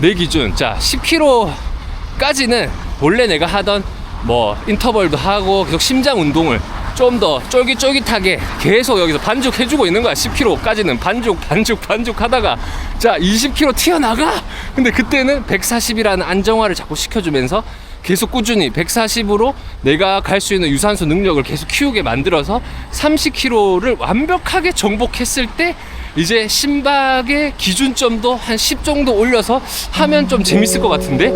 내 기준 자 10km까지는 원래 내가 하던 뭐 인터벌도 하고 계속 심장 운동을 좀 더 쫄깃쫄깃하게 계속 여기서 반죽해주고 있는 거야. 10km까지는 반죽 하다가 자 20km 튀어나가. 근데 그때는 140이라는 안정화를 자꾸 시켜주면서 계속 꾸준히 140으로 내가 갈 수 있는 유산소 능력을 계속 키우게 만들어서 30km를 완벽하게 정복했을 때 이제 심박의 기준점도 한 10 정도 올려서 하면 좀 재밌을 것 같은데.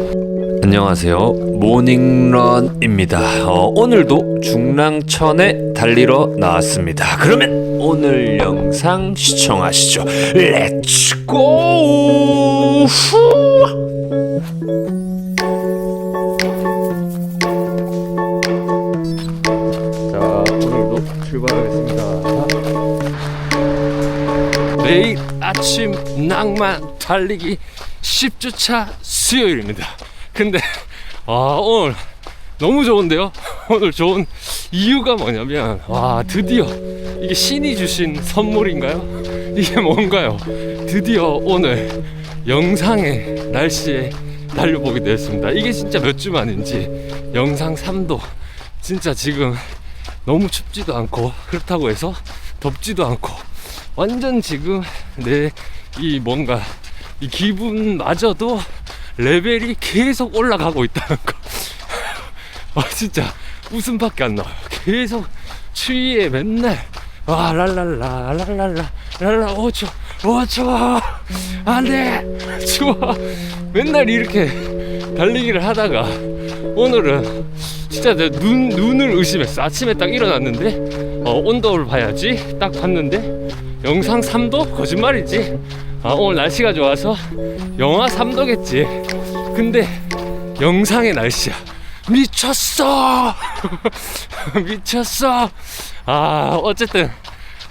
안녕하세요, 모닝런입니다. 오늘도 중랑천에 달리러 나왔습니다. 그러면 오늘 영상 시청하시죠. 렛츠고! 자, 오늘도 출발하겠습니다. 매일 아침 낭만 달리기 10주차 수요일입니다. 근데 오늘 너무 좋은데요? 오늘 좋은 이유가 뭐냐면 드디어 이게 신이 주신 선물인가요? 이게 뭔가요? 드디어 오늘 영상의 날씨에 달려보게 되었습니다. 이게 진짜 몇 주 만인지 영상 3도. 진짜 지금 너무 춥지도 않고 그렇다고 해서 덥지도 않고 완전 지금 내 이 뭔가 이 기분마저도 레벨이 계속 올라가고 있다는 거. 진짜 웃음밖에 안 나와요. 계속 추위에 맨날 랄랄라 랄랄라 랄라 오초 안돼 추워. 맨날 이렇게 달리기를 하다가 오늘은 진짜 내 눈을 의심했어. 아침에 딱 일어났는데 온도를 봐야지 딱 봤는데 영상 3도? 거짓말이지. 오늘 날씨가 좋아서 영하 3도겠지. 근데 영상의 날씨야. 미쳤어. 미쳤어. 어쨌든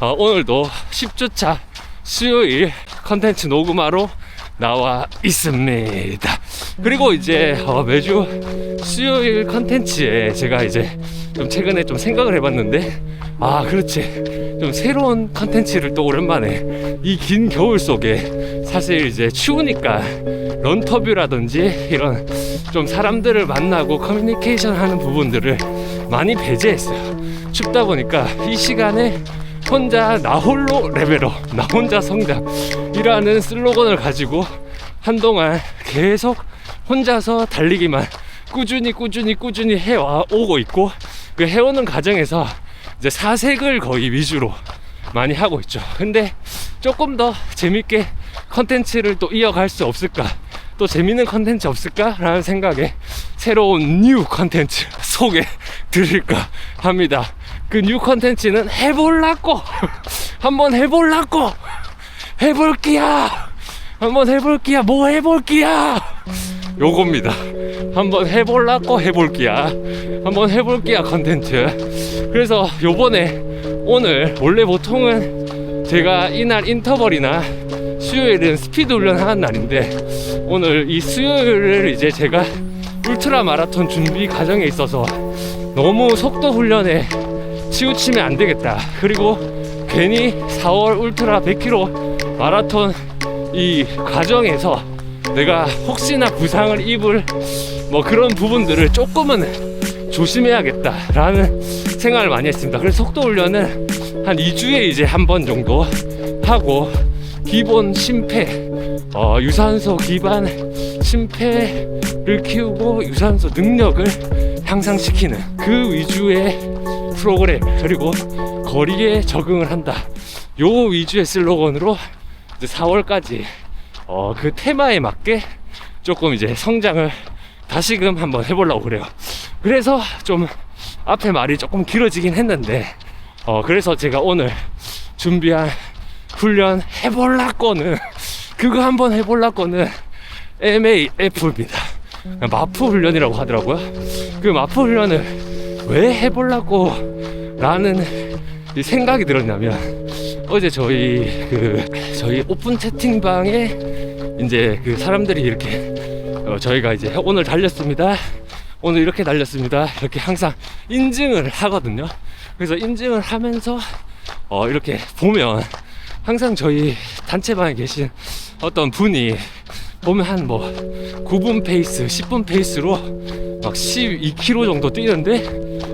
오늘도 10주차 수요일 컨텐츠 녹음하러 나와 있습니다. 그리고 이제 매주 수요일 컨텐츠에 제가 이제 좀 최근에 좀 생각을 해봤는데 그렇지, 좀 새로운 컨텐츠를 또 오랜만에 이 긴 겨울 속에 사실 이제 추우니까 런터뷰라든지 이런 좀 사람들을 만나고 커뮤니케이션 하는 부분들을 많이 배제했어요. 춥다 보니까 이 시간에 혼자 나 홀로 레벨업, 나 혼자 성장이라는 슬로건을 가지고 한동안 계속 혼자서 달리기만 꾸준히 해오고 있고, 그 해오는 과정에서 이제 사색을 거의 위주로 많이 하고 있죠. 근데 조금 더 재밌게 컨텐츠를 또 이어갈 수 없을까, 또 재밌는 컨텐츠 없을까 라는 생각에 새로운 뉴 컨텐츠 소개 드릴까 합니다. 그 뉴 컨텐츠는 해볼라고 한번 해볼라고 뭐 해볼기야 요겁니다. 한번 해볼라고 해볼기야 컨텐츠. 그래서 요번에 오늘 원래 보통은 제가 이날 인터벌이나 수요일은 스피드 훈련 하는 날인데 오늘 이 수요일을 이제 제가 울트라 마라톤 준비 과정에 있어서 너무 속도 훈련에 치우치면 안 되겠다. 그리고 괜히 4월 울트라 100km 마라톤 이 과정에서 내가 혹시나 부상을 입을 뭐 그런 부분들을 조금은 조심해야겠다라는 생각을 많이 했습니다. 그래서 속도 훈련은 한 2주에 이제 한 번 정도 하고, 기본 심폐, 유산소 기반 심폐를 키우고 유산소 능력을 향상시키는 그 위주의 프로그램, 그리고 거리에 적응을 한다, 요 위주의 슬로건으로 이제 4월까지 그 테마에 맞게 조금 이제 성장을 다시금 한번 해보려고 그래요. 그래서 좀 앞에 말이 조금 길어지긴 했는데 그래서 제가 오늘 준비한 훈련 해볼라거는 그거 한번 해볼라거는 MAF입니다. 마프 훈련이라고 하더라고요. 그 마프 훈련을 왜 해보려고 라는 생각이 들었냐면, 어제 저희 오픈 채팅방에 이제 그 사람들이 이렇게 저희가 이제 오늘 달렸습니다, 오늘 이렇게 달렸습니다, 이렇게 항상 인증을 하거든요. 그래서 인증을 하면서 이렇게 보면 항상 저희 단체방에 계신 어떤 분이 보면 한 뭐 9분 페이스, 10분 페이스로 막 12km 정도 뛰는데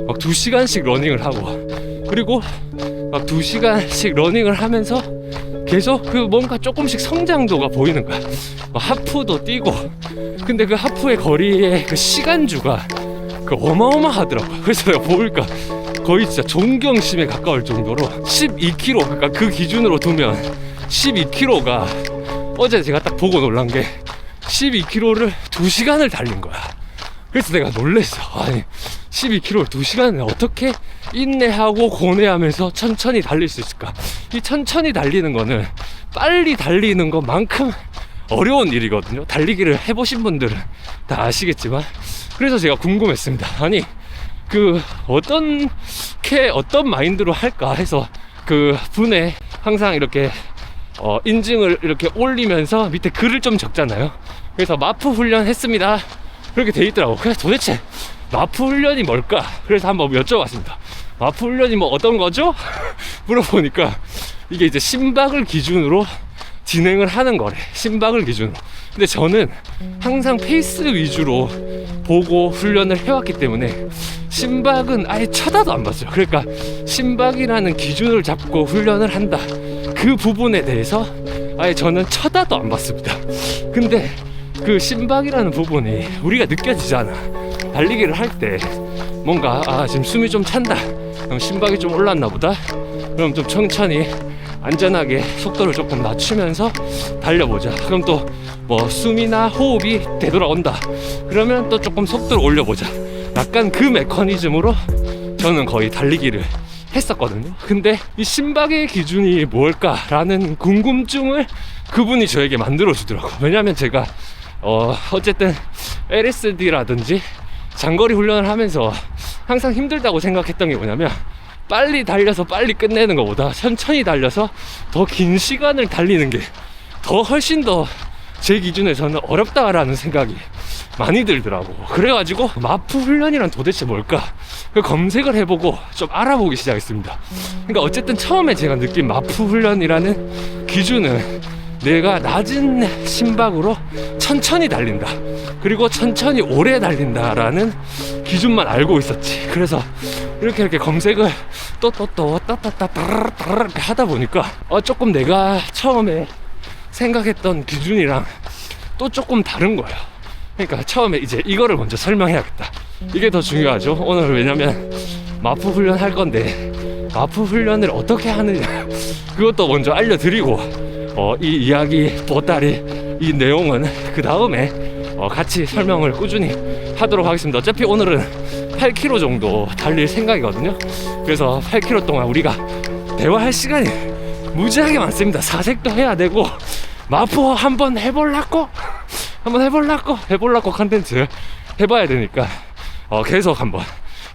막 2시간씩 러닝을 하고, 그리고 막 2시간씩 러닝을 하면서 계속 그 뭔가 조금씩 성장도가 보이는 거야. 막 하프도 뛰고, 근데 그 하프의 거리의 그 시간주가 그 어마어마하더라고요. 그래서 내가 보니까 거의 진짜 존경심에 가까울 정도로 12km, 그러니까 그 기준으로 두면 12km가 어제 제가 딱 보고 놀란 게 12km를 2시간을 달린 거야. 그래서 내가 놀랬어. 아니 12km를 2시간을 어떻게 인내하고 고뇌하면서 천천히 달릴 수 있을까. 이 천천히 달리는 거는 빨리 달리는 것만큼 어려운 일이거든요. 달리기를 해보신 분들은 다 아시겠지만, 그래서 제가 궁금했습니다. 아니 그 어떤 마인드로 할까 해서 그 분에 항상 이렇게 인증을 이렇게 올리면서 밑에 글을 좀 적잖아요. 그래서 마프 훈련 했습니다 그렇게 돼 있더라고. 그래서 도대체 마프 훈련이 뭘까? 그래서 한번 여쭤봤습니다. 마프 훈련이 뭐 어떤 거죠? 물어보니까 이게 이제 심박을 기준으로 진행을 하는 거래. 심박을 기준으로. 근데 저는 항상 페이스 위주로 보고 훈련을 해왔기 때문에 심박은 아예 쳐다도 안 봤어요. 그러니까 심박이라는 기준을 잡고 훈련을 한다, 그 부분에 대해서 아예 저는 쳐다도 안 봤습니다. 근데 그 심박이라는 부분이 우리가 느껴지잖아. 달리기를 할 때 뭔가 지금 숨이 좀 찬다, 그럼 심박이 좀 올랐나 보다, 그럼 좀 천천히 안전하게 속도를 조금 낮추면서 달려보자. 그럼 또 뭐 숨이나 호흡이 되돌아온다, 그러면 또 조금 속도를 올려보자. 약간 그 메커니즘으로 저는 거의 달리기를 했었거든요. 근데 이 심박의 기준이 뭘까라는 궁금증을 그분이 저에게 만들어주더라고요. 왜냐면 제가 어쨌든 LSD라든지 장거리 훈련을 하면서 항상 힘들다고 생각했던 게 뭐냐면, 빨리 달려서 빨리 끝내는 것보다 천천히 달려서 더 긴 시간을 달리는 게 더 훨씬 더 제 기준에서는 어렵다라는 생각이 많이 들더라고. 그래가지고 마프 훈련이란 도대체 뭘까? 그 검색을 해보고 좀 알아보기 시작했습니다. 그러니까 어쨌든 처음에 제가 느낀 마프 훈련이라는 기준은 내가 낮은 심박으로 천천히 달린다, 그리고 천천히 오래 달린다라는 기준만 알고 있었지. 그래서 이렇게 검색을 이렇게 하다 보니까 조금 내가 처음에 생각했던 기준이랑 또 조금 다른 거예요. 그러니까 처음에 이제 이거를 먼저 설명해야겠다. 이게 더 중요하죠 오늘. 왜냐면 마프 훈련 할 건데 마프 훈련을 어떻게 하느냐 그것도 먼저 알려드리고 이 이야기 보따리 이 내용은 그 다음에 같이 설명을 꾸준히 하도록 하겠습니다. 어차피 오늘은 8km 정도 달릴 생각이거든요. 그래서 8km 동안 우리가 대화할 시간이 무지하게 많습니다. 사색도 해야 되고 마프 한번 해볼라고 컨텐츠 해봐야 되니까 계속 한번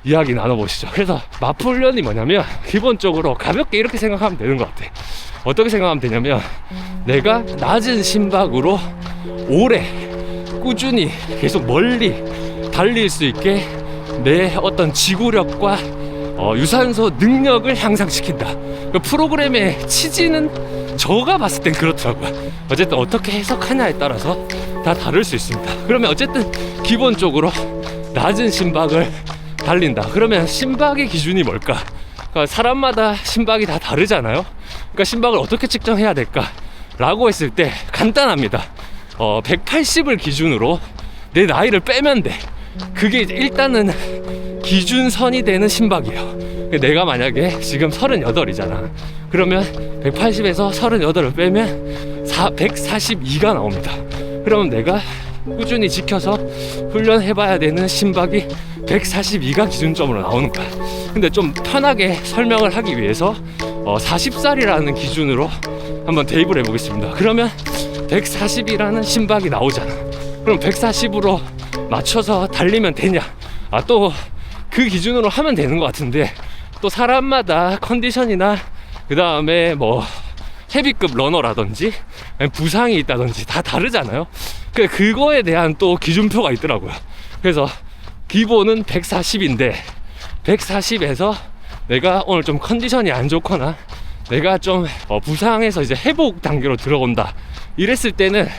이야기 나눠보시죠. 그래서 마프 훈련이 뭐냐면 기본적으로 가볍게 이렇게 생각하면 되는 것 같아. 어떻게 생각하면 되냐면, 내가 낮은 심박으로 오래 꾸준히 계속 멀리 달릴 수 있게 내 어떤 지구력과 유산소 능력을 향상시킨다. 그 프로그램의 취지는 저가 봤을 땐 그렇더라고요. 어쨌든 어떻게 해석하냐에 따라서 다 다를 수 있습니다. 그러면 어쨌든 기본적으로 낮은 심박을 달린다. 그러면 심박의 기준이 뭘까? 그러니까 사람마다 심박이 다 다르잖아요. 그러니까 심박을 어떻게 측정해야 될까? 라고 했을 때 간단합니다. 180을 기준으로 내 나이를 빼면 돼. 그게 이제 일단은 기준선이 되는 심박이에요. 내가 만약에 지금 38이잖아. 그러면 180에서 38을 빼면 142가 나옵니다. 그러면 내가 꾸준히 지켜서 훈련해봐야 되는 심박이 142가 기준점으로 나오는 거야. 근데 좀 편하게 설명을 하기 위해서 40살이라는 기준으로 한번 대입을 해보겠습니다. 그러면 140이라는 심박이 나오잖아. 그럼 140으로 맞춰서 달리면 되냐? 또 그 기준으로 하면 되는 것 같은데, 또 사람마다 컨디션이나 그 다음에 뭐 헤비급 러너라든지 부상이 있다든지 다 다르잖아요. 그거에 대한 또 기준표가 있더라고요. 그래서 기본은 140인데 140에서 내가 오늘 좀 컨디션이 안 좋거나 내가 좀 부상해서 이제 회복 단계로 들어온다 이랬을 때는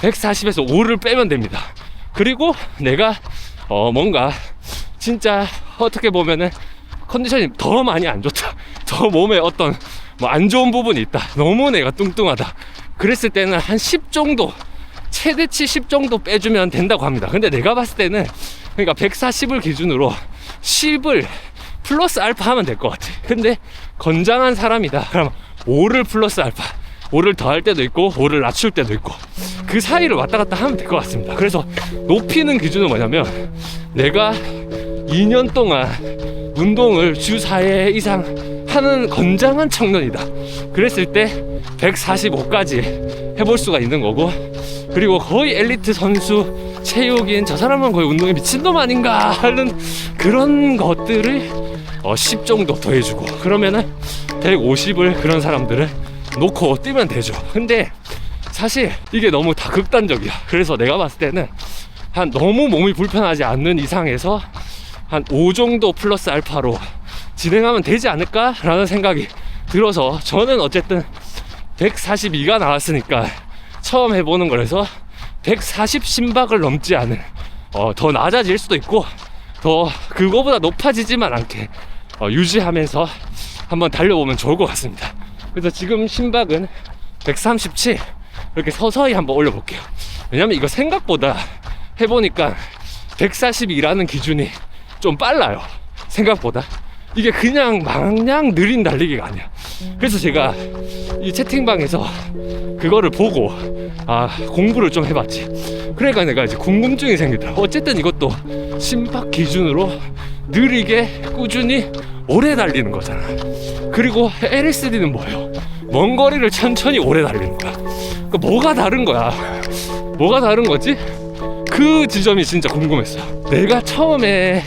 140에서 5를 빼면 됩니다. 그리고 내가 뭔가 진짜 어떻게 보면은 컨디션이 더 많이 안 좋다, 더 몸에 어떤 뭐 안 좋은 부분이 있다, 너무 내가 뚱뚱하다, 그랬을 때는 한 10 정도, 최대치 10 정도 빼주면 된다고 합니다. 근데 내가 봤을 때는 그러니까 140을 기준으로 10을 플러스 알파 하면 될 것 같아. 근데 건장한 사람이다 그럼 5를 플러스 알파, 5를 더할 때도 있고 5를 낮출 때도 있고 그 사이를 왔다 갔다 하면 될 것 같습니다. 그래서 높이는 기준은 뭐냐면, 내가 2년 동안 운동을 주 4회 이상 하는 건장한 청년이다 그랬을 때 145까지 해볼 수가 있는 거고, 그리고 거의 엘리트 선수 체육인 저 사람은 거의 운동에 미친놈 아닌가 하는 그런 것들을 10 정도 더 해주고, 그러면은 150을 그런 사람들을 놓고 뛰면 되죠. 근데 사실 이게 너무 다 극단적이야. 그래서 내가 봤을 때는 한 너무 몸이 불편하지 않는 이상에서 한 5 정도 플러스 알파로 진행하면 되지 않을까 라는 생각이 들어서, 저는 어쨌든 142가 나왔으니까 처음 해보는 거라서 140 심박을 넘지 않은, 더 낮아질 수도 있고 더 그거보다 높아지지만 않게 유지하면서 한번 달려보면 좋을 것 같습니다. 그래서 지금 심박은 137 이렇게 서서히 한번 올려볼게요. 왜냐면 이거 생각보다 해보니까 142라는 기준이 좀 빨라요. 생각보다 이게 그냥 마냥 느린 달리기가 아니야. 그래서 제가 이 채팅방에서 그거를 보고 공부를 좀 해봤지. 그러니까 내가 이제 궁금증이 생기더라. 어쨌든 이것도 심박 기준으로 느리게 꾸준히 오래 달리는 거잖아. 그리고 LSD는 뭐예요? 먼 거리를 천천히 오래 달리는 거야. 그러니까 뭐가 다른 거야? 뭐가 다른 거지? 그 지점이 진짜 궁금했어요. 내가 처음에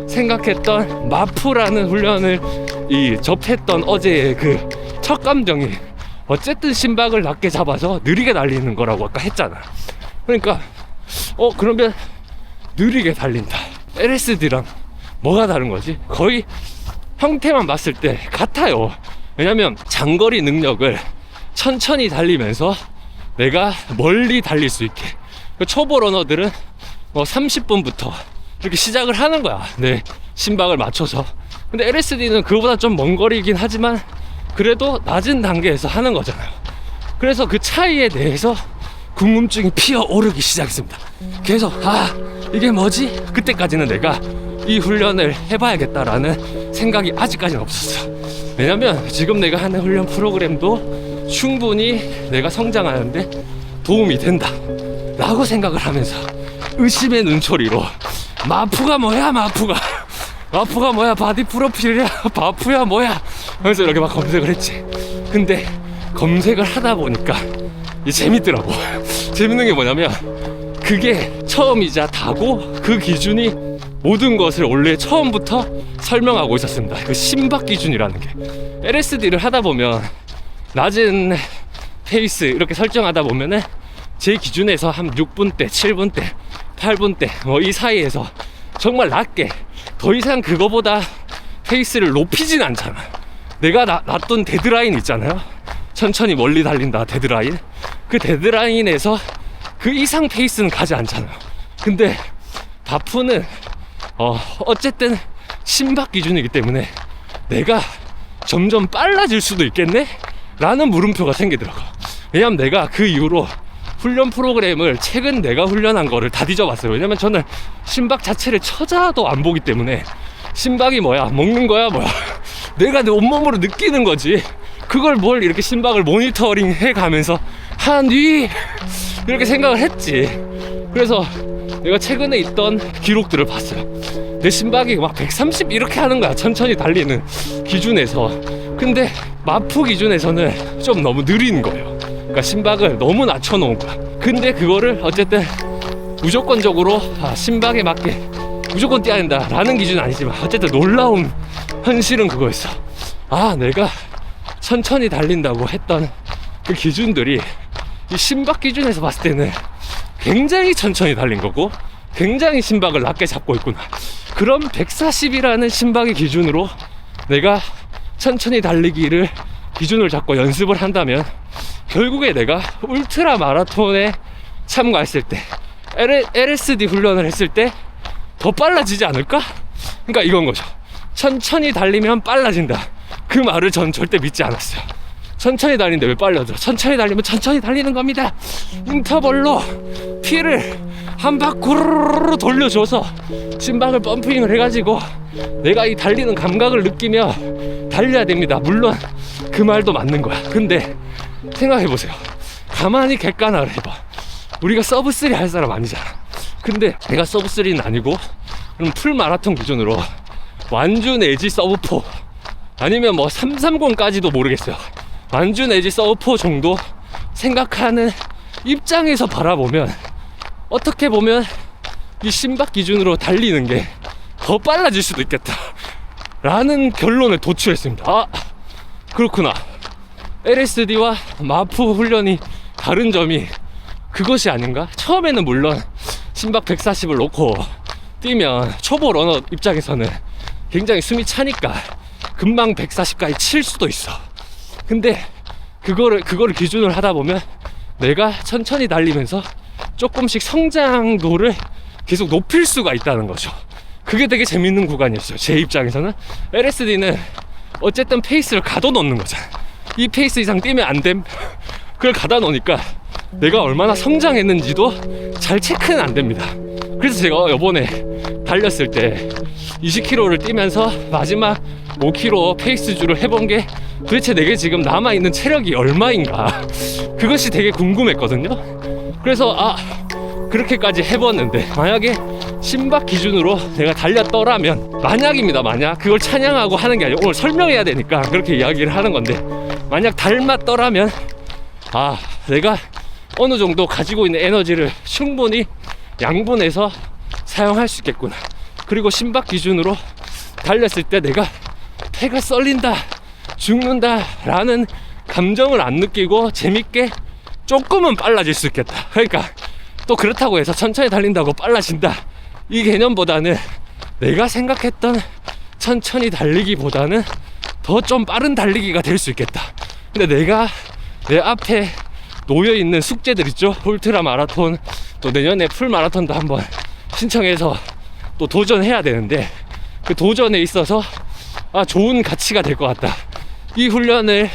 생각했던 마프라는 훈련을 접했던 어제의 그 첫 감정이 어쨌든 심박을 낮게 잡아서 느리게 달리는 거라고 아까 했잖아. 그러니까 그러면 느리게 달린다, LSD랑 뭐가 다른 거지? 거의 형태만 봤을 때 같아요. 왜냐면 장거리 능력을 천천히 달리면서 내가 멀리 달릴 수 있게, 초보 러너들은 30분부터 이렇게 시작을 하는 거야, 내 심박을 맞춰서. 근데 LSD는 그거보다 좀 먼 거리이긴 하지만 그래도 낮은 단계에서 하는 거잖아요. 그래서 그 차이에 대해서 궁금증이 피어오르기 시작했습니다. 계속 이게 뭐지? 그때까지는 내가 이 훈련을 해봐야겠다라는 생각이 아직까지는 없었어. 왜냐면 지금 내가 하는 훈련 프로그램도 충분히 내가 성장하는데 도움이 된다 라고 생각을 하면서 의심의 눈초리로 마프가 뭐야, 마프가 뭐야, 바디 프로필이야, 바프야 뭐야 하면서 이렇게 막 검색을 했지. 근데 검색을 하다 보니까 재밌더라고. 재밌는 게 뭐냐면 그게 처음이자 다고, 그 기준이 모든 것을 원래 처음부터 설명하고 있었습니다. 그 심박 기준이라는 게. LSD를 하다 보면 낮은 페이스 이렇게 설정하다 보면은 제 기준에서 한 6분대, 7분대, 8분대 이 사이에서 정말 낮게, 더 이상 그거보다 페이스를 높이진 않잖아. 내가 놔둔 데드라인 있잖아요. 천천히 멀리 달린다 데드라인. 그 데드라인에서 그 이상 페이스는 가지 않잖아요. 근데 바프는 어쨌든 심박 기준이기 때문에 내가 점점 빨라질 수도 있겠네? 라는 물음표가 생기더라고. 왜냐면 내가 그 이후로 훈련 프로그램을 최근 내가 훈련한 거를 다 뒤져봤어요. 왜냐면 저는 심박 자체를 찾아도 안 보기 때문에, 심박이 뭐야, 먹는 거야 뭐야, 내가 내 온몸으로 느끼는 거지. 그걸 뭘 이렇게 심박을 모니터링 해가면서 하니 이렇게 생각을 했지. 그래서 내가 최근에 있던 기록들을 봤어요. 내 심박이 막 130 이렇게 하는 거야, 천천히 달리는 기준에서. 근데 마프 기준에서는 좀 너무 느린 거예요. 그러니까 심박을 너무 낮춰놓은 거야. 근데 그거를 어쨌든 무조건적으로 심박에 맞게 무조건 뛰어야 된다 라는 기준은 아니지만, 어쨌든 놀라운 현실은 그거였어. 내가 천천히 달린다고 했던 그 기준들이 이 심박 기준에서 봤을 때는 굉장히 천천히 달린 거고 굉장히 심박을 낮게 잡고 있구나. 그럼 140이라는 심박의 기준으로 내가 천천히 달리기를 기준을 잡고 연습을 한다면 결국에 내가 울트라 마라톤에 참가했을 때 LSD 훈련을 했을 때 더 빨라지지 않을까? 그러니까 이건 거죠. 천천히 달리면 빨라진다. 그 말을 전 절대 믿지 않았어요. 천천히 달리는데 왜 빨라져? 천천히 달리면 천천히 달리는 겁니다. 인터벌로 피를 한 바퀴로 돌려줘서 심박을 펌핑을 해가지고 내가 이 달리는 감각을 느끼며 달려야 됩니다. 물론 그 말도 맞는 거야. 근데 생각해보세요. 가만히 객관화를 해봐. 우리가 서브3 할 사람 아니잖아. 근데 내가 서브3는 아니고 그럼 풀 마라톤 기준으로 완주 내지 서브4 아니면 뭐 330까지도 모르겠어요. 완주 내지 서브4 정도 생각하는 입장에서 바라보면 어떻게 보면 이 심박 기준으로 달리는 게 더 빨라질 수도 있겠다 라는 결론에 도출했습니다. 아, 그렇구나. LSD와 마프 훈련이 다른 점이 그것이 아닌가? 처음에는 물론 심박 140을 놓고 뛰면 초보 러너 입장에서는 굉장히 숨이 차니까 금방 140까지 칠 수도 있어. 근데 그거를 기준으로 하다 보면 내가 천천히 달리면서 조금씩 성장도를 계속 높일 수가 있다는 거죠. 그게 되게 재밌는 구간이었어요. 제 입장에서는. LSD는 어쨌든 페이스를 가둬놓는 거잖아. 이 페이스 이상 뛰면 안 됨. 그걸 가둬놓으니까 내가 얼마나 성장했는지도 잘 체크는 안 됩니다. 그래서 제가 이번에 달렸을 때 20km를 뛰면서 마지막 5km 페이스주를 해본 게 도대체 내게 지금 남아있는 체력이 얼마인가, 그것이 되게 궁금했거든요. 그래서 그렇게까지 해봤는데 만약에 심박 기준으로 내가 달렸더라면, 만약입니다, 만약, 그걸 찬양하고 하는 게 아니고 오늘 설명해야 되니까 그렇게 이야기를 하는 건데, 만약 닮았더라면 내가 어느 정도 가지고 있는 에너지를 충분히 양분해서 사용할 수 있겠구나. 그리고 심박 기준으로 달렸을 때 내가 폐가 썰린다, 죽는다 라는 감정을 안 느끼고 재밌게 조금은 빨라질 수 있겠다. 그러니까 또 그렇다고 해서 천천히 달린다고 빨라진다, 이 개념보다는 내가 생각했던 천천히 달리기보다는 더 좀 빠른 달리기가 될 수 있겠다. 근데 내가 내 앞에 놓여있는 숙제들 있죠. 울트라 마라톤, 또 내년에 풀 마라톤도 한번 신청해서 또 도전해야 되는데, 그 도전에 있어서 좋은 가치가 될 것 같다. 이 훈련을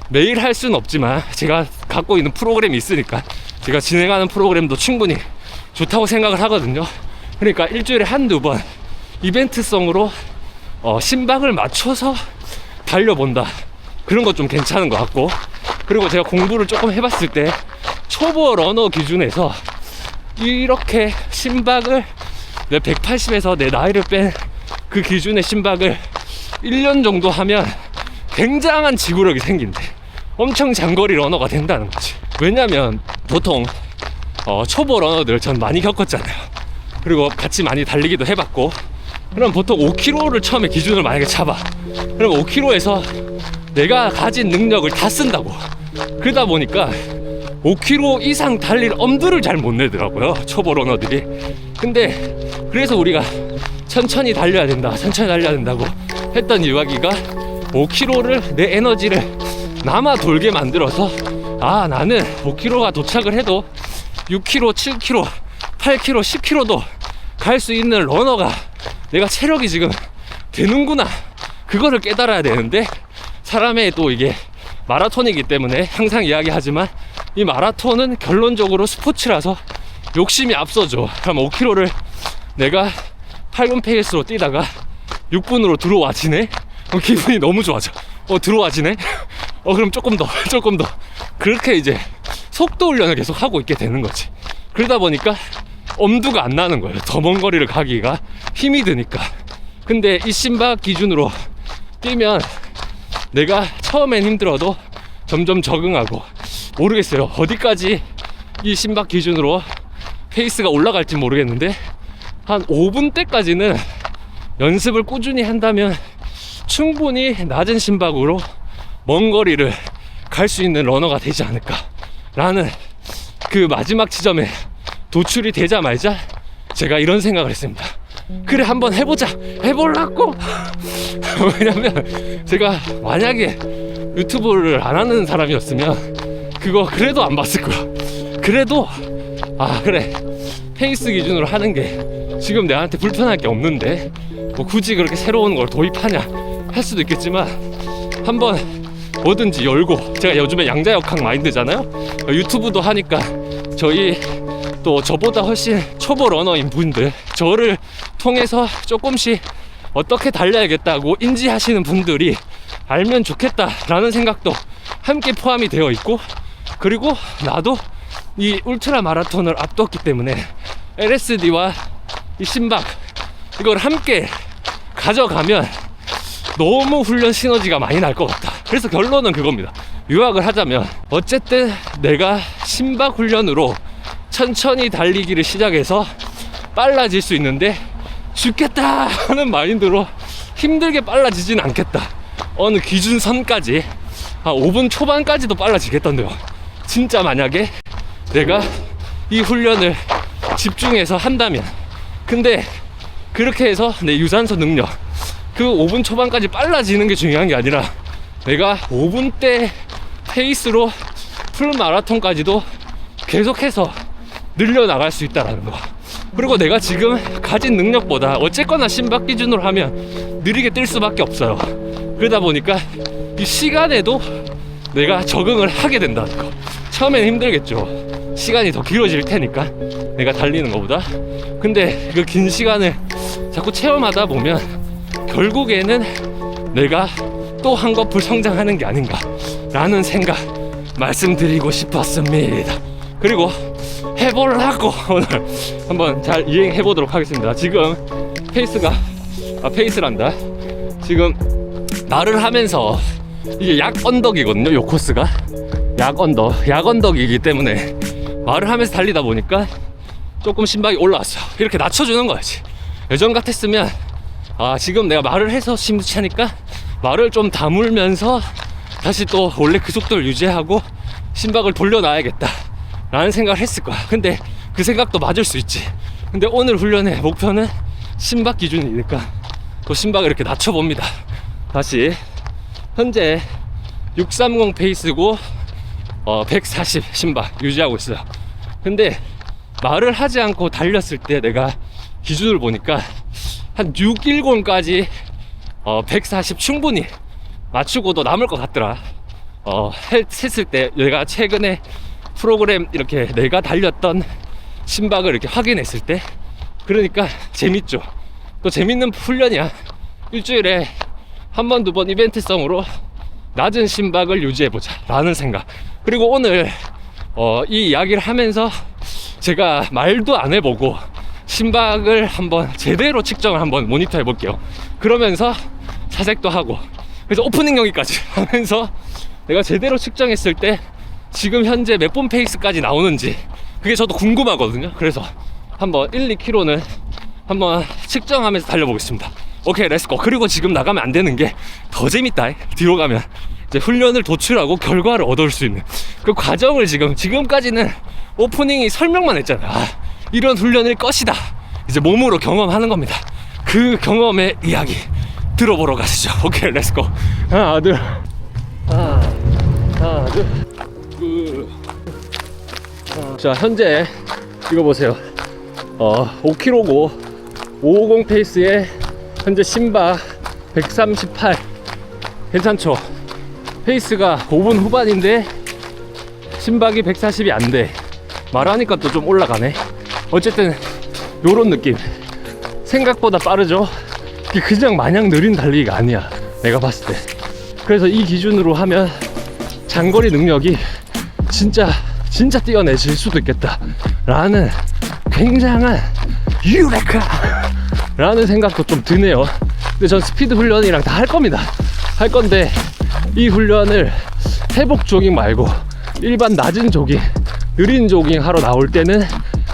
매일 할 수는 없지만 제가 갖고 있는 프로그램이 있으니까 제가 진행하는 프로그램도 충분히 좋다고 생각을 하거든요. 그러니까 일주일에 한두 번 이벤트성으로 심박을 맞춰서 달려본다, 그런 거 좀 괜찮은 것 같고, 그리고 제가 공부를 조금 해봤을 때 초보 러너 기준에서 이렇게 심박을 내 180에서 내 나이를 뺀 그 기준의 심박을 1년 정도 하면 굉장한 지구력이 생긴대. 엄청 장거리 러너가 된다는 거지. 왜냐면 보통 초보 러너들 전 많이 겪었잖아요. 그리고 같이 많이 달리기도 해봤고, 그럼 보통 5km를 처음에 기준을 만약에 잡아. 그럼 5km에서 내가 가진 능력을 다 쓴다고. 그러다 보니까 5km 이상 달릴 엄두를 잘 못 내더라고요, 초보 러너들이. 근데 그래서 우리가 천천히 달려야 된다, 천천히 달려야 된다고 했던 이야기가 5km를 내 에너지를 남아 돌게 만들어서 나는 5km가 도착을 해도 6km, 7km, 8km, 10km도 갈 수 있는 러너가 내가 체력이 지금 되는구나, 그거를 깨달아야 되는데, 사람의 또 이게 마라톤이기 때문에 항상 이야기하지만 이 마라톤은 결론적으로 스포츠라서 욕심이 앞서죠. 그럼 5km를 내가 8분 페이스로 뛰다가 6분으로 들어와지네? 기분이 너무 좋아져. 들어와지네? 그럼 조금 더 그렇게 이제 속도 훈련을 계속 하고 있게 되는 거지. 그러다 보니까 엄두가 안 나는 거예요. 더 먼 거리를 가기가 힘이 드니까. 근데 이 심박 기준으로 뛰면 내가 처음엔 힘들어도 점점 적응하고, 모르겠어요, 어디까지 이 심박 기준으로 페이스가 올라갈지 모르겠는데 한 5분 때까지는 연습을 꾸준히 한다면 충분히 낮은 심박으로 먼 거리를 갈 수 있는 러너가 되지 않을까 라는 그 마지막 지점에 도출이 되자마자 제가 이런 생각을 했습니다. 그래, 한번 해보려고. 왜냐면 제가 만약에 유튜브를 안 하는 사람이었으면 그거 그래도 안 봤을 거야. 그래도 아 그래, 페이스 기준으로 하는 게 지금 내한테 불편할 게 없는데 뭐 굳이 그렇게 새로운 걸 도입하냐 할 수도 있겠지만, 한번 뭐든지 열고, 제가 요즘에 양자역학 마인드잖아요. 유튜브도 하니까 저희 또 저보다 훨씬 초보 러너인 분들, 저를 통해서 조금씩 어떻게 달려야겠다고 인지하시는 분들이 알면 좋겠다라는 생각도 함께 포함이 되어 있고, 그리고 나도 이 울트라 마라톤을 앞뒀기 때문에 LSD와 이 심박 이걸 함께 가져가면 너무 훈련 시너지가 많이 날 것 같다. 그래서 결론은 그겁니다. 요약을 하자면, 어쨌든 내가 심박 훈련으로 천천히 달리기를 시작해서 빨라질 수 있는데, 죽겠다 하는 마인드로 힘들게 빨라지진 않겠다. 어느 기준선까지, 한 5분 초반까지도 빨라지겠던데요. 진짜 만약에 내가 이 훈련을 집중해서 한다면. 근데 그렇게 해서 내 유산소 능력, 그 5분 초반까지 빨라지는 게 중요한 게 아니라 내가 5분대 페이스로 풀 마라톤까지도 계속해서 늘려나갈 수 있다는 거. 그리고 내가 지금 가진 능력보다 어쨌거나 심박 기준으로 하면 느리게 뛸 수밖에 없어요. 그러다 보니까 이 시간에도 내가 적응을 하게 된다는 거. 처음에는 힘들겠죠. 시간이 더 길어질 테니까, 내가 달리는 것보다. 근데 그 긴 시간을 자꾸 체험하다 보면 결국에는 내가 또 한꺼풀 성장하는 게 아닌가 라는 생각 말씀드리고 싶었습니다. 그리고 해보려고 오늘 한번 잘 이행해 보도록 하겠습니다. 지금 페이스란다. 지금 말을 하면서 이게 약 언덕이거든요. 요 코스가 약 언덕이기 때문에 말을 하면서 달리다 보니까 조금 심박이 올라왔어. 이렇게 낮춰주는 거야지. 예전 같았으면 지금 내가 말을 해서 심부치하니까 말을 좀 다물면서 다시 또 원래 그 속도를 유지하고 심박을 돌려놔야겠다 라는 생각을 했을 거야. 근데 그 생각도 맞을 수 있지. 근데 오늘 훈련의 목표는 심박 기준이니까 또 심박을 이렇게 낮춰봅니다. 다시 현재 630 페이스고 140 심박 유지하고 있어요. 근데 말을 하지 않고 달렸을 때 내가 기준을 보니까 한 610까지 140 충분히 맞추고도 남을 것 같더라. 했을 때 내가 최근에 프로그램 이렇게 내가 달렸던 심박을 이렇게 확인했을 때, 그러니까 재밌죠. 또 재밌는 훈련이야. 일주일에 한 번, 두 번 이벤트성으로 낮은 심박을 유지해보자 라는 생각. 그리고 오늘 이 이야기를 하면서 제가 말도 안 해보고 심박을 한번 제대로 측정을 한번 모니터 해볼게요. 그러면서 사색도 하고, 그래서 오프닝 경기까지 하면서 내가 제대로 측정했을 때 지금 현재 몇 분 페이스까지 나오는지 그게 저도 궁금하거든요. 그래서 한번 1, 2km는 한번 측정하면서 달려보겠습니다. 오케이, 렛츠고. 그리고 지금 나가면 안 되는 게 더 재밌다. 뒤로 가면 이제 훈련을 도출하고 결과를 얻을 수 있는 그 과정을 지금까지는 오프닝이 설명만 했잖아요. 이런 훈련일 것이다. 이제 몸으로 경험하는 겁니다. 그 경험의 이야기 들어보러 가시죠. 오케이, 렛츠고. 하나, 둘. 자, 현재 이거 보세요. 5km고 550 페이스에 현재 심박 138. 괜찮죠? 페이스가 5분 후반인데 심박이 140이 안 돼. 말하니까 또 좀 올라가네. 어쨌든 요런 느낌. 생각보다 빠르죠? 그냥 마냥 느린 달리기가 아니야, 내가 봤을 때. 그래서 이 기준으로 하면 장거리 능력이 진짜 뛰어내질 수도 있겠다 라는 굉장한 유레카 라는 생각도 좀 드네요. 근데 전 스피드 훈련이랑 다 할 겁니다. 할 건데 이 훈련을 회복 조깅 말고 일반 낮은 조깅, 느린 조깅 하러 나올 때는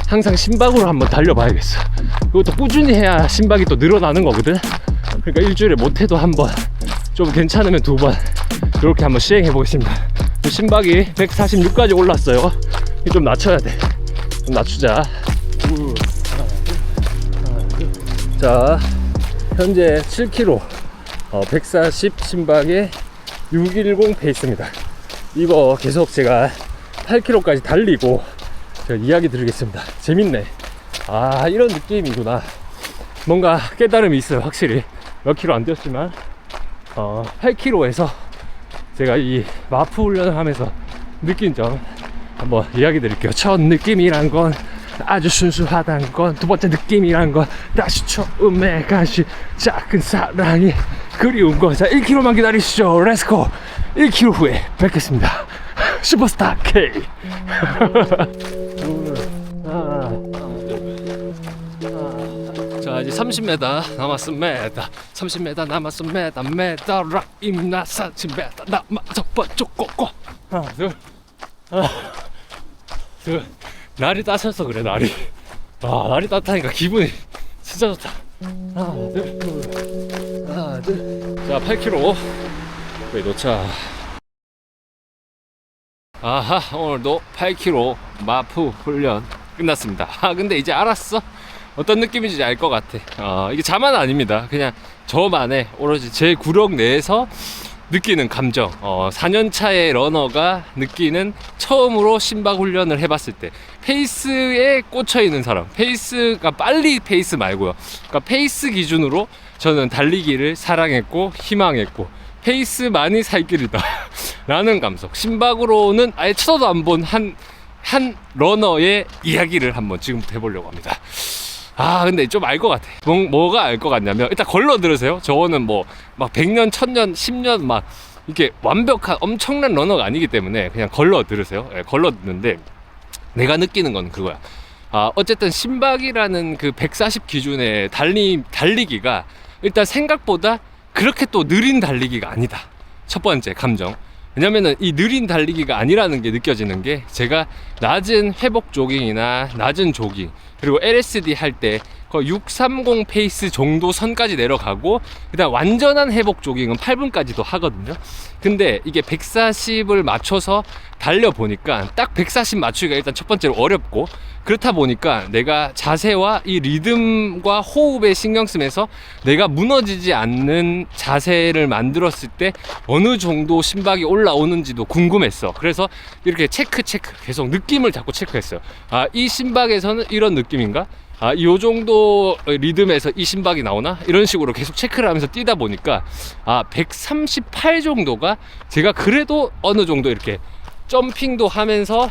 항상 심박으로 한번 달려봐야겠어. 이것도 꾸준히 해야 심박이 또 늘어나는 거거든. 그러니까 일주일에 못해도 한 번, 좀 괜찮으면 두 번 이렇게 한번 시행해 보겠습니다. 심박이 146까지 올랐어요. 좀 낮춰야 돼. 좀 낮추자. 자, 현재 7km 140 심박에 610 페이스입니다. 이거 계속 제가 8km까지 달리고 제가 이야기 드리겠습니다. 재밌네. 아, 이런 느낌이구나. 뭔가 깨달음이 있어요. 확실히 몇 킬로 안 뛰었지만 8km에서 제가 이 마프 훈련을 하면서 느낀 점 한번 이야기 드릴게요. 첫 느낌이란 건 아주 순수하단 건, 두 번째 느낌이란 건 다시 처음에 다시 작은 사랑이 그리운 거. 자, 1km만 기다리시죠. 렛츠고. 1km 후에 뵙겠습니다. 슈퍼스타 K. 자, 이제 30m 남았습니다. 30m 남았습니다. 메다라 임나 30m 남아서 뻗죽고 하나 둘 날이 따셔서 그래. 날이 날이 따뜻하니까 기분이 진짜 좋다. 하나 둘 자, 8km 거의 도착. 아하, 오늘도 8km 마프 훈련 끝났습니다. 근데 이제 알았어. 어떤 느낌인지 알 것 같아. 이게 자만 아닙니다. 그냥 저만의 오로지 제 구력 내에서 느끼는 감정. 4년차의 러너가 느끼는 처음으로 심박 훈련을 해봤을 때 페이스에 꽂혀있는 사람, 페이스가 빨리 페이스 말고요. 그러니까 페이스 기준으로 저는 달리기를 사랑했고 희망했고 페이스만이 살 길이다 라는 감성. 심박으로는 아예 쳐도 안 본 한 러너의 이야기를 한번 지금부터 해보려고 합니다. 근데 좀 알 것 같아. 뭐가 알 것 같냐면, 일단 걸러 들으세요. 저거는 뭐 막 100년, 1000년, 10년 막 이렇게 완벽한 엄청난 러너가 아니기 때문에 그냥 걸러 들으세요. 걸러 듣는데 내가 느끼는 건 그거야. 어쨌든 심박이라는 그 140 기준의 달리기가 일단 생각보다 그렇게 또 느린 달리기가 아니다. 첫 번째 감정. 왜냐면은 이 느린 달리기가 아니라는 게 느껴지는 게, 제가 낮은 회복 조깅이나 낮은 조깅, 그리고 LSD 할 때 거의 630 페이스 정도 선까지 내려가고, 그다음 완전한 회복 조깅은 8분까지도 하거든요. 근데 이게 140을 맞춰서 달려보니까 딱 140 맞추기가 일단 첫 번째로 어렵고, 그렇다 보니까 내가 자세와 이 리듬과 호흡에 신경 쓰면서 내가 무너지지 않는 자세를 만들었을 때 어느 정도 심박이 올라오는지도 궁금했어. 그래서 이렇게 체크 계속 느낌을 자꾸 체크했어요. 이 심박에서는 이런 느낌인가? 이 정도 리듬에서 이 심박이 나오나? 이런 식으로 계속 체크를 하면서 뛰다 보니까 138 정도가 제가 그래도 어느 정도 이렇게 점핑도 하면서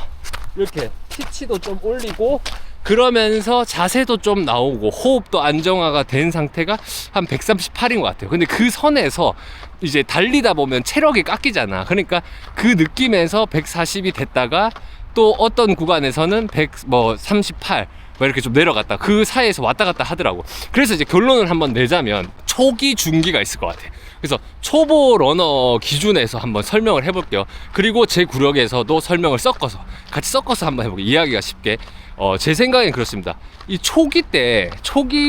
이렇게 피치도 좀 올리고 그러면서 자세도 좀 나오고 호흡도 안정화가 된 상태가 한 138인 것 같아요. 근데 그 선에서 이제 달리다 보면 체력이 깎이잖아. 그러니까 그 느낌에서 140이 됐다가 또 어떤 구간에서는 138 이렇게 좀 내려갔다, 그 사이에서 왔다 갔다 하더라고. 그래서 이제 결론을 한번 내자면 초기 중기가 있을 것 같아. 그래서 초보 러너 기준에서 한번 설명을 해볼게요. 그리고 제 구력에서도 설명을 같이 섞어서 한번 해볼게요. 이해하기가 쉽게. 제 생각엔 그렇습니다. 이 초기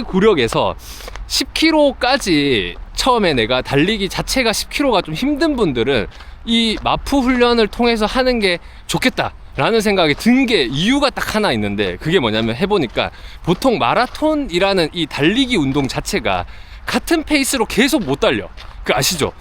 구력에서 10km까지 처음에 내가 달리기 자체가 10km가 좀 힘든 분들은 이 마프 훈련을 통해서 하는 게 좋겠다 라는 생각이 든 게 이유가 딱 하나 있는데, 그게 뭐냐면 해보니까 보통 마라톤이라는 이 달리기 운동 자체가 같은 페이스로 계속 못 달려. 아시죠?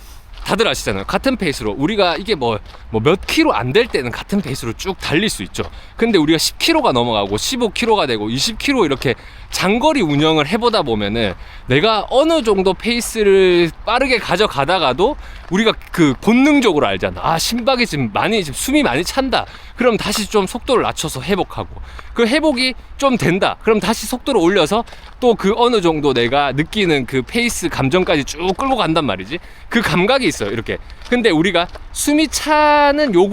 다들 아시잖아요. 같은 페이스로 우리가 이게 뭐 몇 킬로 안 될 때는 같은 페이스로 쭉 달릴 수 있죠. 근데 우리가 10킬로가 넘어가고 15킬로가 되고 20킬로 이렇게 장거리 운영을 해보다 보면은 내가 어느 정도 페이스를 빠르게 가져가다가도 우리가 그 본능적으로 알잖아. 심박이 지금 숨이 많이 찬다. 그럼 다시 좀 속도를 낮춰서 회복하고, 그 회복이 좀 된다. 그럼 다시 속도를 올려서 또 그 어느 정도 내가 느끼는 그 페이스 감정까지 쭉 끌고 간단 말이지. 그 감각이 있어요. 이렇게. 근데 우리가 숨이 차는 요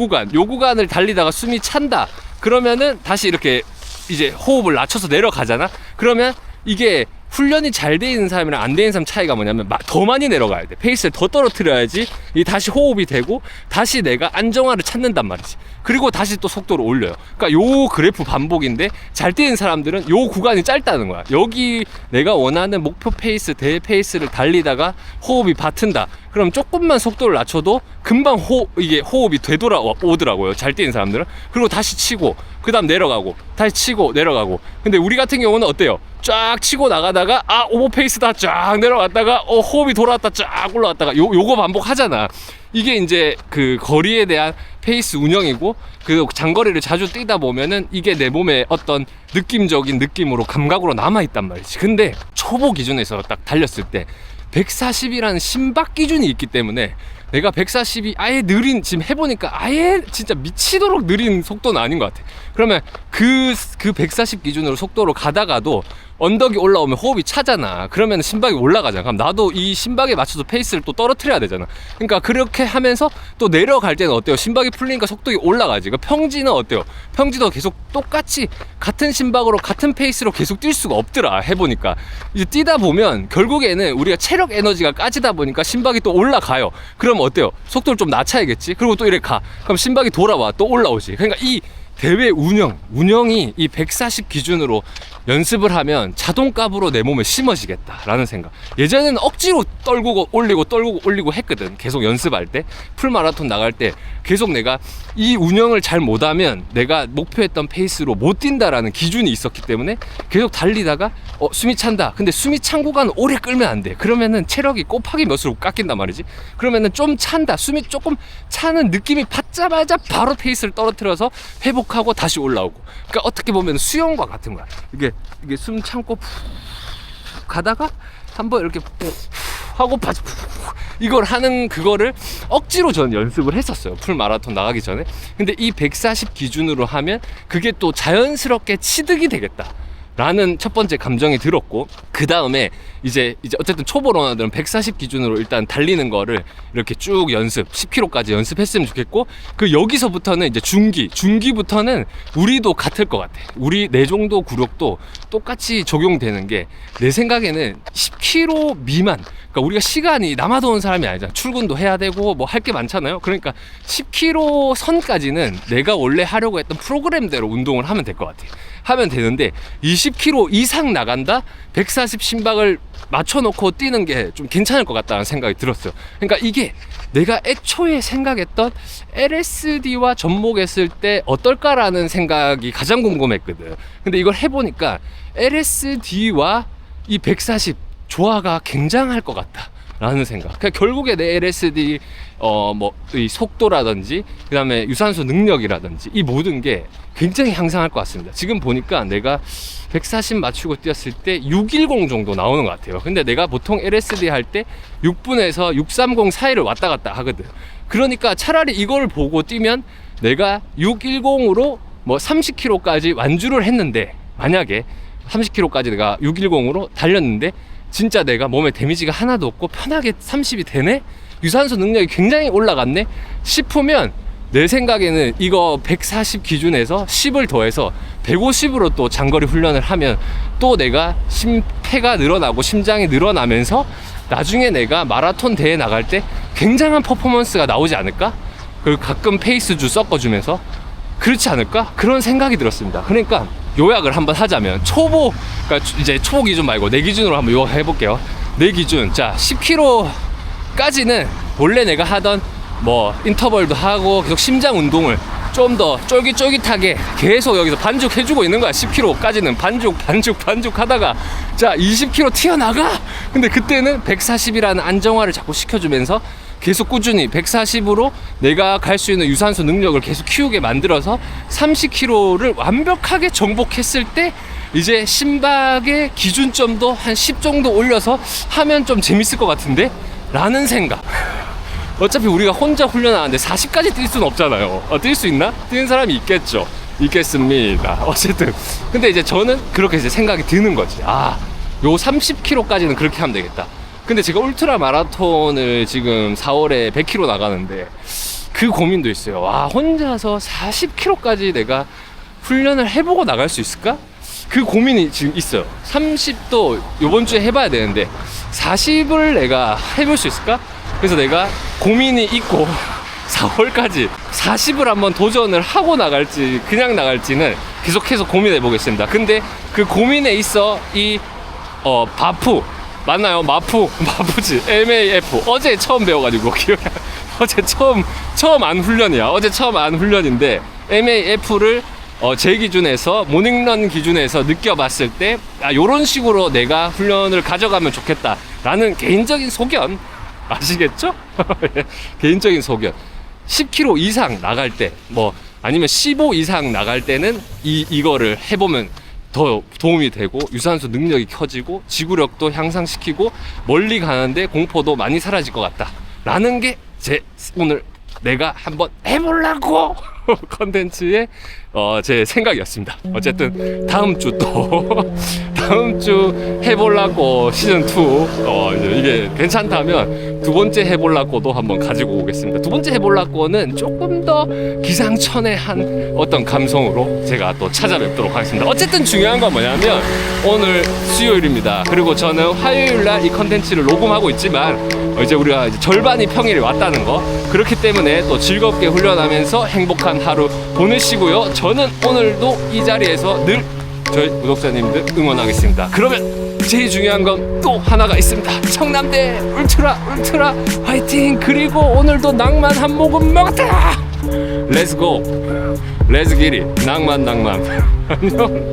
구간을 달리다가 숨이 찬다. 그러면은 다시 이렇게 이제 호흡을 낮춰서 내려가잖아. 그러면 이게 훈련이 잘 돼 있는 사람이랑 안 돼 있는 사람 차이가 뭐냐면 더 많이 내려가야 돼. 페이스를 더 떨어뜨려야지 이 다시 호흡이 되고 다시 내가 안정화를 찾는단 말이지. 그리고 다시 또 속도를 올려요. 그러니까 요 그래프 반복인데 잘 뛰는 사람들은 요 구간이 짧다는 거야. 여기 내가 원하는 목표 페이스, 대 페이스를 달리다가 호흡이 바튼다. 그럼 조금만 속도를 낮춰도 금방 이게 호흡이 되돌아오더라고요. 잘 뛰는 사람들은. 그리고 다시 치고, 그 다음 내려가고, 다시 치고 내려가고. 근데 우리 같은 경우는 어때요? 쫙 치고 나가다가 오버페이스다 쫙 내려갔다가 호흡이 돌아왔다 쫙 올라왔다가 요거 반복하잖아. 이게 이제 그 거리에 대한 페이스 운영이고 그 장거리를 자주 뛰다 보면은 이게 내 몸에 어떤 느낌적인 느낌으로 감각으로 남아있단 말이지. 근데 초보 기준에서 딱 달렸을 때 140이라는 심박 기준이 있기 때문에 내가 140이 아예 느린, 지금 해보니까 아예 진짜 미치도록 느린 속도는 아닌 것 같아. 그러면 그 140 기준으로 속도로 가다가도 언덕이 올라오면 호흡이 차잖아. 그러면 심박이 올라가잖아. 그럼 나도 이 심박에 맞춰서 페이스를 또 떨어뜨려야 되잖아. 그러니까 그렇게 하면서 또 내려갈 때는 어때요? 심박이 풀리니까 속도가 올라가지. 그러니까 평지는 어때요? 평지도 계속 똑같이 같은 심박으로 같은 페이스로 계속 뛸 수가 없더라. 해보니까 이제 뛰다 보면 결국에는 우리가 체력 에너지가 까지다 보니까 심박이 또 올라가요. 그럼 어때요? 속도를 좀 낮춰야겠지. 그리고 또 이렇게 가. 그럼 심박이 돌아와 또 올라오지. 그러니까 이 대회 운영이 이 140 기준으로 연습을 하면 자동값으로 내 몸에 심어지겠다라는 생각. 예전에는 억지로 떨구고 올리고 했거든. 계속 연습할 때, 풀마라톤 나갈 때 계속 내가 이 운영을 잘 못하면 내가 목표했던 페이스로 못 뛴다라는 기준이 있었기 때문에 계속 달리다가 숨이 찬다. 근데 숨이 찬 구간 오래 끌면 안 돼. 그러면은 체력이 곱하기 몇으로 깎인단 말이지. 그러면은 좀 찬다. 숨이 조금 차는 느낌이 받자마자 바로 페이스를 떨어뜨려서 회복하고 다시 올라오고. 그러니까 어떻게 보면 수영과 같은 거야. 이게 숨 참고 푹 가다가 한번 이렇게 푹 하고 다시 푹 이걸 하는 그거를 억지로 저는 연습을 했었어요. 풀 마라톤 나가기 전에. 근데 이 140 기준으로 하면 그게 또 자연스럽게 취득이 되겠다 라는 첫 번째 감정이 들었고, 그 다음에 이제 어쨌든 초보 러너들은 140 기준으로 일단 달리는 거를 이렇게 쭉 연습 10km까지 연습했으면 좋겠고, 그 여기서부터는 이제 중기부터는 우리도 같을 것 같아. 우리 내종도 구력도 똑같이 적용되는 게 내 생각에는 10km 미만, 그러니까 우리가 시간이 남아도는 사람이 아니잖아. 출근도 해야 되고 뭐 할 게 많잖아요. 그러니까 10km 선까지는 내가 원래 하려고 했던 프로그램대로 운동을 하면 될 것 같아. 하면 되는데 20km 이상 나간다? 140 심박을 맞춰놓고 뛰는 게 좀 괜찮을 것 같다는 생각이 들었어요. 그러니까 이게 내가 애초에 생각했던 LSD와 접목했을 때 어떨까라는 생각이 가장 궁금했거든. 근데 이걸 해보니까 LSD와 이 140 조화가 굉장할 것 같다 라는 생각. 그러니까 결국에 내 LSD 이 속도라든지 그 다음에 유산소 능력이라든지 이 모든 게 굉장히 향상할 것 같습니다. 지금 보니까 내가 140 맞추고 뛰었을 때 610 정도 나오는 것 같아요. 근데 내가 보통 LSD 할 때 6분에서 630 사이를 왔다 갔다 하거든. 그러니까 차라리 이걸 보고 뛰면 내가 610으로 뭐 30km까지 완주를 했는데, 만약에 30km까지 내가 610으로 달렸는데 진짜 내가 몸에 데미지가 하나도 없고 편하게 30이 되네? 유산소 능력이 굉장히 올라갔네? 싶으면 내 생각에는 이거 140 기준에서 10을 더해서 150으로 또 장거리 훈련을 하면 또 내가 심폐가 늘어나고 심장이 늘어나면서 나중에 내가 마라톤 대회 나갈 때 굉장한 퍼포먼스가 나오지 않을까? 그리고 가끔 페이스주 섞어주면서 그렇지 않을까? 그런 생각이 들었습니다. 그러니까 요약을 한번 하자면 그러니까 이제 초보 기준 말고 내 기준으로 한번 요약해 볼게요. 내 기준, 자 10km까지는 원래 내가 하던 뭐 인터벌도 하고 계속 심장 운동을 좀 더 쫄깃쫄깃하게 계속 여기서 반죽해주고 있는 거야. 10km까지는 반죽 하다가 자 20km 튀어나가. 근데 그때는 140이라는 안정화를 자꾸 시켜주면서 계속 꾸준히 140으로 내가 갈 수 있는 유산소 능력을 계속 키우게 만들어서 30km를 완벽하게 정복했을 때 이제 심박의 기준점도 한 10 정도 올려서 하면 좀 재밌을 것 같은데? 라는 생각. 어차피 우리가 혼자 훈련하는데 40까지 뛸 수는 없잖아요. 뛸 수 있나? 뛰는 사람이 있겠죠. 있겠습니다. 어쨌든 근데 이제 저는 그렇게 이제 생각이 드는 거지. 요 30km까지는 그렇게 하면 되겠다. 근데 제가 울트라 마라톤을 지금 4월에 100km 나가는데 그 고민도 있어요. 혼자서 40km까지 내가 훈련을 해보고 나갈 수 있을까? 그 고민이 지금 있어요. 30도 요번 주에 해봐야 되는데 40을 내가 해볼 수 있을까? 그래서 내가 고민이 있고 4월까지 40을 한번 도전을 하고 나갈지 그냥 나갈지는 계속해서 고민해 보겠습니다. 근데 그 고민에 있어 이 바프 맞나요? 마푸지 MAF 어제 처음 배워가지고 기억이 어제 처음 안 훈련이야. 어제 처음 안 훈련인데 MAF를 제 기준에서 모닝런 기준에서 느껴봤을 때 요런 식으로 내가 훈련을 가져가면 좋겠다 라는 개인적인 소견 아시겠죠? 개인적인 소견. 10km 이상 나갈 때 뭐 아니면 15 이상 나갈 때는 이거를 해보면 더 도움이 되고 유산소 능력이 켜지고 지구력도 향상시키고 멀리 가는데 공포도 많이 사라질 것 같다 라는 게 제 오늘 내가 한번 해보려고 컨텐츠의 제 생각이었습니다. 어쨌든 다음 주 또 다음 주 해보려고 시즌2 이게 괜찮다면 두 번째 해보려고도 한번 가지고 오겠습니다. 두 번째 해보려고는 조금 더 기상천외한 어떤 감성으로 제가 또 찾아뵙도록 하겠습니다. 어쨌든 중요한 건 뭐냐면 오늘 수요일입니다. 그리고 저는 화요일날 이 컨텐츠를 녹음하고 있지만 이제 우리가 이제 절반이 평일에 왔다는 거, 그렇기 때문에 또 즐겁게 훈련하면서 행복한 하루 보내시고요. 저는 오늘도 이 자리에서 늘 저희 구독자님들 응원하겠습니다. 그러면 제일 중요한 건 또 하나가 있습니다. 청남대 울트라 화이팅! 그리고 오늘도 낭만 한 모금 먹었다. 렛츠고, 렛츠 기릿. 낭만 안녕.